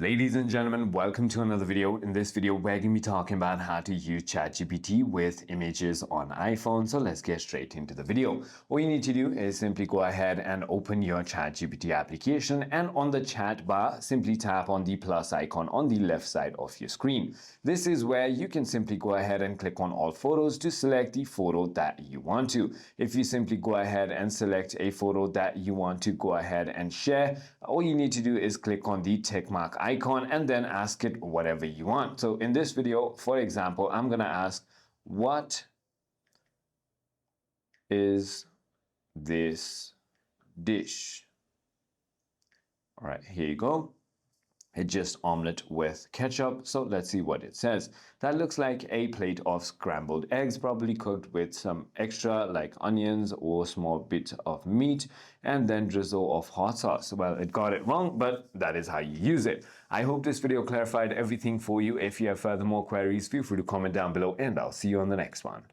Ladies and gentlemen, welcome to another video. In this video, we're going to be talking about how to use ChatGPT with images on iPhone. So let's get straight into the video. All you need to do is simply go ahead and open your ChatGPT application, and on the chat bar, simply tap on the plus icon on the left side of your screen. This is where you can simply go ahead and click on all photos to select the photo that you want to. If you simply go ahead and select a photo that you want to go ahead and share, all you need to do is click on the tick mark icon and then ask it whatever you want. So in this video, for example, I'm going to ask, what is this dish? All right, here you go. It's just omelette with ketchup. So let's see what it says. That looks like a plate of scrambled eggs, probably cooked with some extra like onions or small bit of meat, and then drizzle of hot sauce. Well, it got it wrong, but that is how you use it. I hope this video clarified everything for you. If you have further more queries, feel free to comment down below, and I'll see you on the next one.